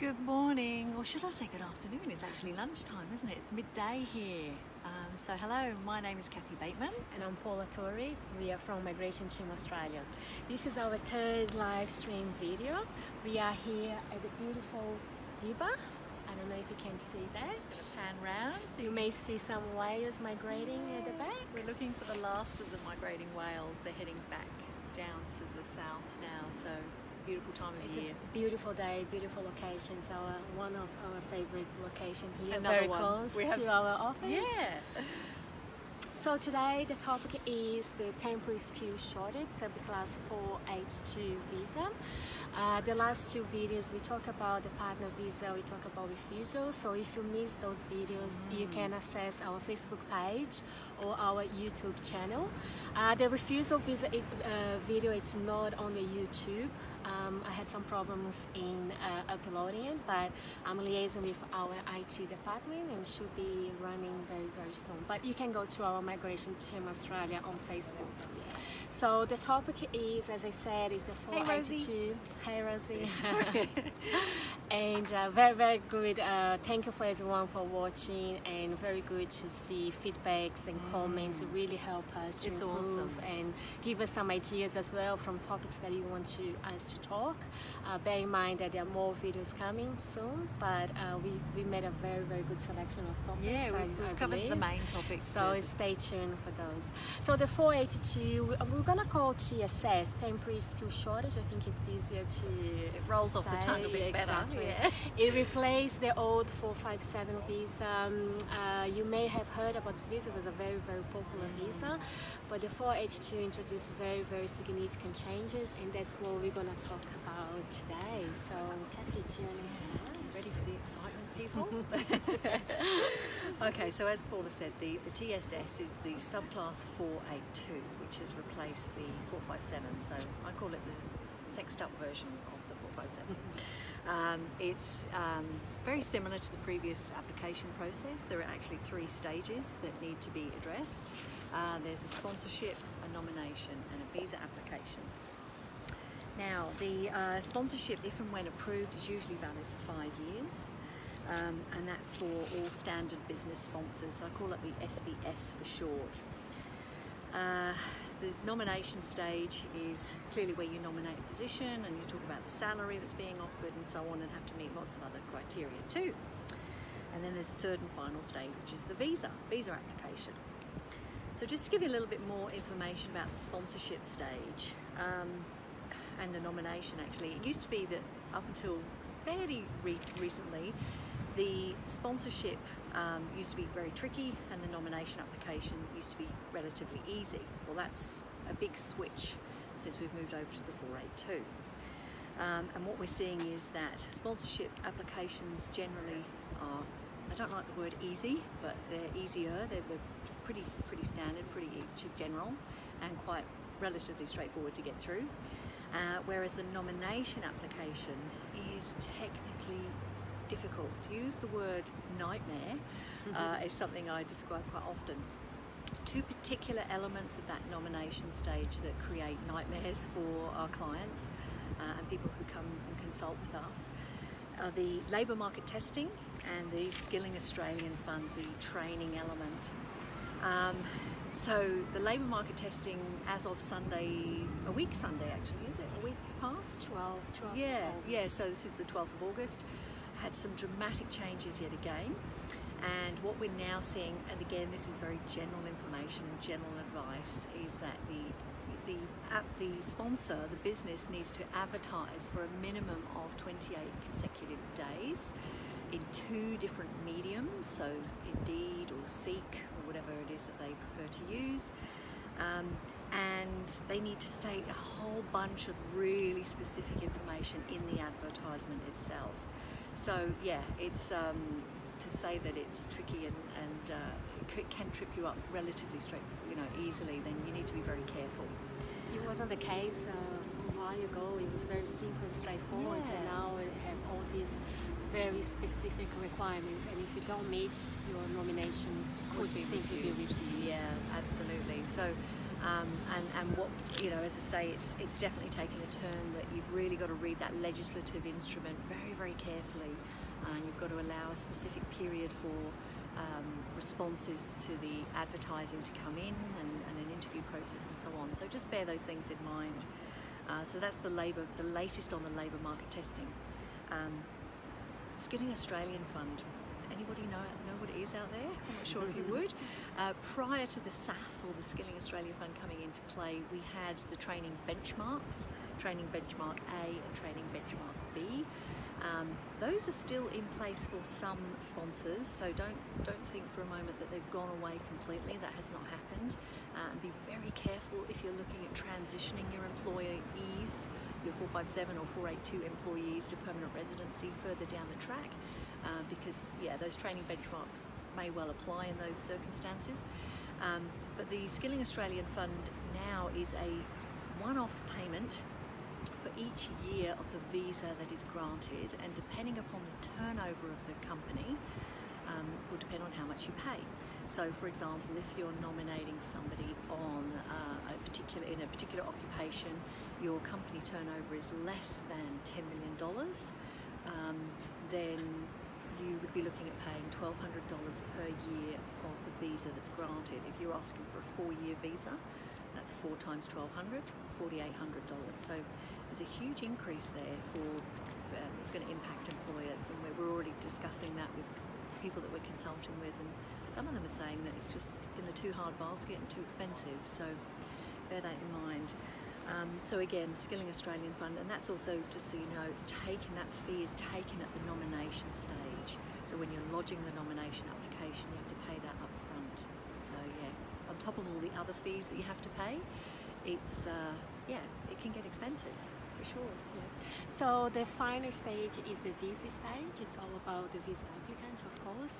Good morning, or should I say good afternoon? It's actually lunchtime, isn't it? It's midday here. So hello, my name is Kathy Bateman. And I'm Paula. We are from Migration Team Australia. This is our third live stream video. We are here at the beautiful Diba. I don't know if you can see that. Just gonna pan round. So you may see some whales migrating at the back. We're looking for the last of the migrating whales. They're heading back down to the south now. So it's a beautiful time of year. It's a beautiful day, beautiful location. It's one of our favorite locations here. Another very one. close We have, to our office. Yeah. So today the topic is the temporary skills shortage, subclass 4H2 visa. The last two videos we talk about the partner visa, we talk about refusal. So if you miss those videos, you can access our Facebook page or our YouTube channel. The refusal visa video, it's not on the YouTube. I had some problems in uploading it, but I'm liaising with our IT department and should be running very soon. But you can go to our Migration Team Australia on Facebook. So the topic is, as I said, is the 482. Hey Rosie. And very good. Thank you for everyone for watching, and very good to see feedbacks and comments. It really help us to improve and give us some ideas as well from topics that you want us to talk. Bear in mind that there are more videos coming soon, but we made a very good selection of topics. Yeah, we've covered the main topics. So stay tuned for those. So the 482, we're gonna call TSS, temporary skill shortage. I think it's easier it rolls off the tongue a bit better. Yeah. It replaced the old 457 visa. You may have heard about this visa. It was a very popular visa, but the 4H2 introduced very significant changes, and that's what we're going to talk about today. So Kathy, do you want to start? Ready for the excitement, people? Okay, so as Paula said, the TSS is the subclass 482, which has replaced the 457. So I call it the sexed up version of the 457. It's very similar to the previous application process. There are actually 3 stages that need to be addressed. There's a sponsorship, a nomination, and a visa application. Now, the sponsorship, if and when approved, is usually valid for 5 years, and that's for all standard business sponsors. So I call it the SBS for short. The nomination stage is clearly where you nominate a position and you talk about the salary that's being offered and so on, and have to meet lots of other criteria too. And then there's a third and final stage, which is the visa application. So just to give you a little bit more information about the sponsorship stage and the nomination, actually, it used to be that up until fairly recently, the sponsorship used to be very tricky and the nomination application used to be relatively easy. Well, that's a big switch since we've moved over to the 482. And what we're seeing is that sponsorship applications generally are, I don't like the word easy, but they're easier. They're pretty standard, pretty general, and quite relatively straightforward to get through. Whereas the nomination application is technically difficult. To use the word nightmare is something I describe quite often. 2 particular elements of that nomination stage that create nightmares for our clients and people who come and consult with us are the labour market testing and the Skilling Australian Fund, the training element. So the labour market testing, as of Sunday, a week Sunday actually, is it? A week past? 12. Yeah, so this is the 12th of August. Had some dramatic changes yet again, and what we're now seeing, and again this is very general information, general advice, is that the sponsor, the business, needs to advertise for a minimum of 28 consecutive days in 2 different mediums, so Indeed or Seek or whatever it is that they prefer to use, and they need to state a whole bunch of really specific information in the advertisement itself. So yeah, it's to say that it's tricky and can trip you up relatively easily, then you need to be very careful. It wasn't the case a while ago. It was very simple and straightforward, and now we have all these very specific requirements, and if you don't meet, your nomination could simply be refused. Yeah, absolutely. So And what, as I say, it's definitely taken a turn that you've really got to read that legislative instrument very, very carefully. And you've got to allow a specific period for responses to the advertising to come in and an interview process and so on. So just bear those things in mind. So that's the latest on the labour market testing. Skilling Australian Fund. Anybody know what it is out there? I'm not sure if you would. Prior to the SAF, or the Skilling Australia Fund, coming into play, we had the training benchmarks, training benchmark A and training benchmark B. Those are still in place for some sponsors, so don't think for a moment that they've gone away completely. That has not happened. And be very careful if you're looking at transitioning your employees, your 457 or 482 employees, to permanent residency further down the track, because those training benchmarks may well apply in those circumstances. But the Skilling Australian Fund now is a one-off payment for each year of the visa that is granted, and depending upon the turnover of the company, will depend on how much you pay. So, for example, if you're nominating somebody on in a particular occupation, your company turnover is less than $10 million, then you would be looking at paying $1,200 per year of the visa that's granted. If you're asking for a 4-year visa, that's 4 times $1,200, $4,800. So there's a huge increase there it's going to impact employers, and we're already discussing that with people that we're consulting with, and some of them are saying that it's just in the too hard basket and too expensive. So bear that in mind. So again, Skilling Australian Fund, and that's also, just so you know, that fee is taken at the nomination stage. So when you're lodging the nomination application, you have to pay that up front. So on top of all the other fees that you have to pay, it can get expensive for sure. So the final stage is the visa stage. It's all about the visa applicant, of course,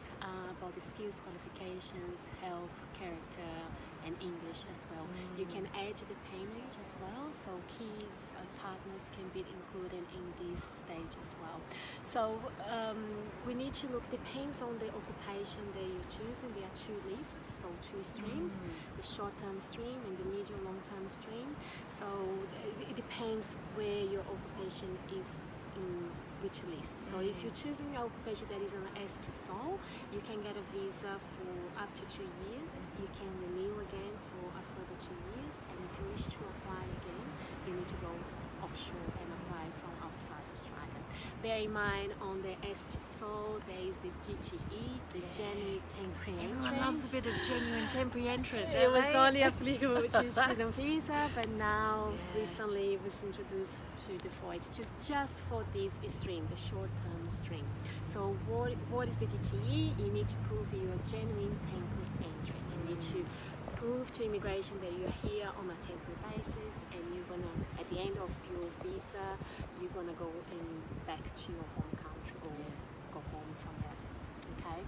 about the skills, qualifications, health, character, and English as well. You can add the payment as well, so kids, partners can be included in this stage as well. So we need to look, depends on the occupation that you choose, and there are 2 lists, so 2 streams, the short-term stream and the medium long-term stream. So it depends where your occupation is in which list. So if you're choosing an occupation that is on SC SC, you can get a visa for up to 2 years. You can renew again for a further 2 years, and if you wish to apply again, you need to go offshore and apply from outside Australia. Bear in mind, on the SC SC, there is the GTE, the Genuine Temporary Entrant. Everyone loves a bit of genuine temporary entrant. It was only applicable to student visa, but now recently it was introduced to the 482 just for this stream, the short-term stream. So what is the GTE? You need to prove you're a genuine temporary entrant. You need to prove to immigration that you're here on a temporary basis, and you're gonna, at the end of your visa, you're gonna go back to your home country or go home somewhere. Okay.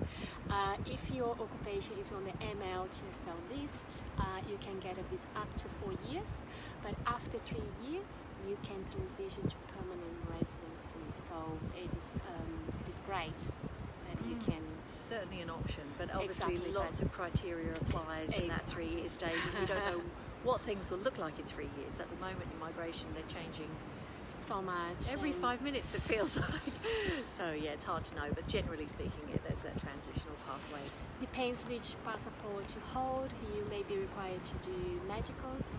If your occupation is on the ML/TSL list, you can get a visa up to 4 years, but after 3 years, you can transition to permanent residency. So it is great that you can. Certainly an option, but obviously Exactly, lots of criteria applies in that 3-year stage, and we don't know what things will look like in 3 years. At the moment in migration, they're changing so much. every 5 minutes, it feels like. So it's hard to know, but generally speaking, there's that transitional pathway. Depends which passport you hold. You may be required to do medicals.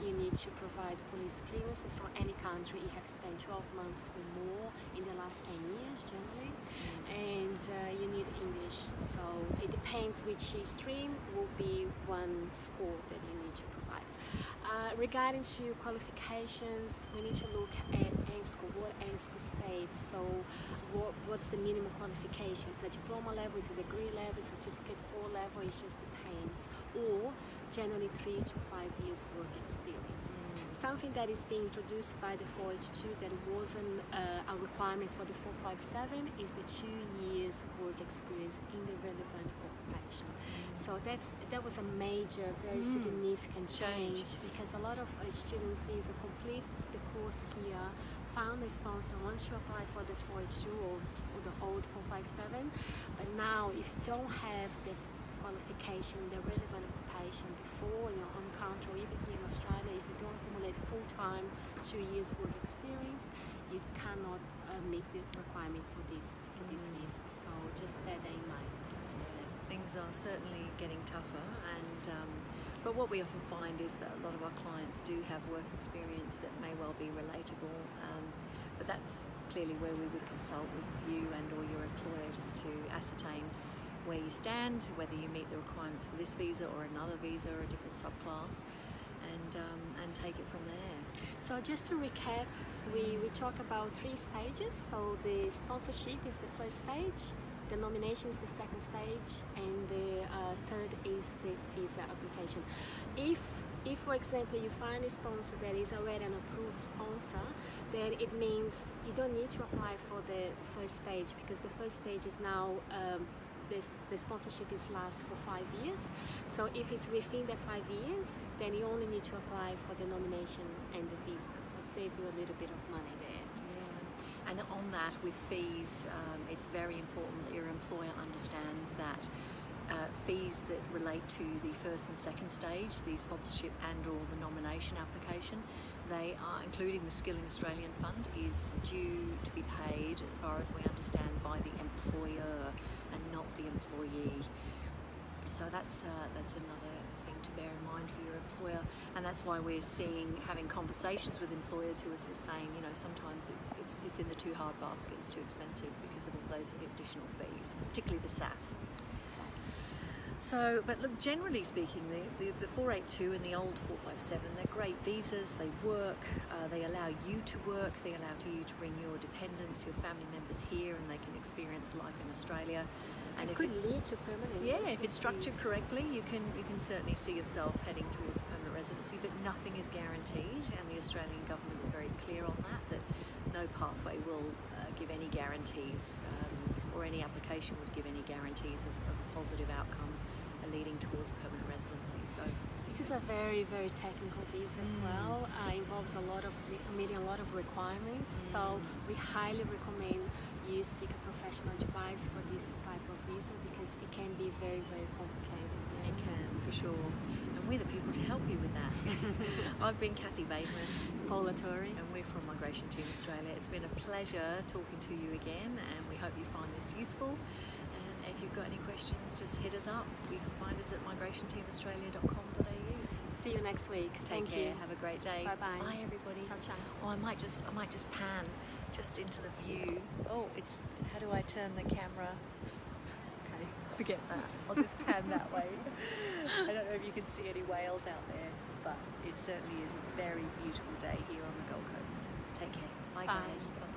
You need to provide police clearances from any country you have spent 12 months or more in the last 10 years generally, and you need English. So it depends which stream will be one score that you need to provide. Regarding to qualifications, we need to look at ANSCO, what ANSCO states. So what's the minimum qualifications? A diploma level, is a degree level, certificate 4 level, it just depends. Or generally 3 to 5 years work experience. Something that is being introduced by the 482 that wasn't a requirement for the 457 is the 2 years work experience in the relevant occupation. So that was a major, very significant change, because a lot of students visa complete the course here, found a sponsor, wants to apply for the 482 or the old 457, but now if you don't have the qualification, the relevant occupation before in your home country or even here in Australia. If you don't accumulate full-time 2 years work experience, you cannot meet the requirement for this visa. So just bear that in mind. Things are certainly getting tougher, and but what we often find is that a lot of our clients do have work experience that may well be relatable, but that's clearly where we would consult with you and or your employer just to ascertain where you stand, whether you meet the requirements for this visa or another visa or a different subclass, and take it from there. So just to recap, we talk about 3 stages. So the sponsorship is the first stage, the nomination is the second stage, and the third is the visa application. If for example you find a sponsor that is already an approved sponsor, then it means you don't need to apply for the first stage, because the first stage is now the sponsorship lasts for 5 years. So if it's within the 5 years, then you only need to apply for the nomination and the visa. So save you a little bit of money there. Yeah. And on that, with fees, it's very important that your employer understands that fees that relate to the first and second stage, the sponsorship and or the nomination application, they are, including the Skilling Australian Fund, is due to be paid, as far as we understand, by the employer and not the employee. So that's another thing to bear in mind for your employer, and that's why we're having conversations with employers who are just saying, you know, sometimes it's in the too hard basket, it's too expensive because of all those additional fees, particularly the SAF. So, but look, generally speaking, the 482 and the old 457, they're great visas. They work, they allow you to work, they allow you to bring your dependents, your family members here, and they can experience life in Australia. And it could lead to permanent residency. If it's structured correctly, you can certainly see yourself heading towards permanent residency, but nothing is guaranteed, and the Australian government is very clear on that no pathway will give any guarantees, or any application would give any guarantees of a positive outcome leading towards permanent residency. So this is a very, very technical visa as well. Involves meeting a lot of requirements. So we highly recommend you seek a professional advice for this type of visa, because it can be very, very complicated. It can, for sure. And we're the people to help you with that. I've been Kathy Bateman. Paula Torrey. And we're from Migration Team Australia. It's been a pleasure talking to you again, and we hope you find this useful. If you've got any questions, just hit us up. You can find us at migrationteamaustralia.com.au. See you next week. Take care. Have a great day. Bye-bye. Bye, everybody. Ciao, ciao. Oh, I might just pan just into the view. Oh, how do I turn the camera? Okay, forget that. I'll just pan that way. I don't know if you can see any whales out there, but it certainly is a very beautiful day here on the Gold Coast. Take care. Bye. Guys. Bye.